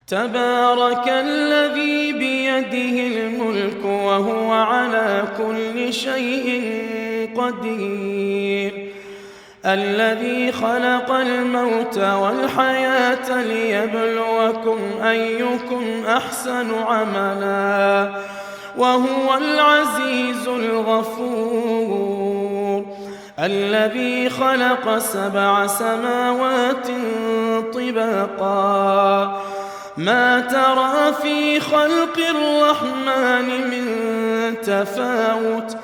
تبارك الذي بيده الملك وهو على كل شيء قدير الذي خلق الموت والحياة ليبلوكم أيكم أحسن عملا وهو العزيز الغفور الذي خلق 7 سماوات طباقا ما ترى في خلق الرحمن من تفاوت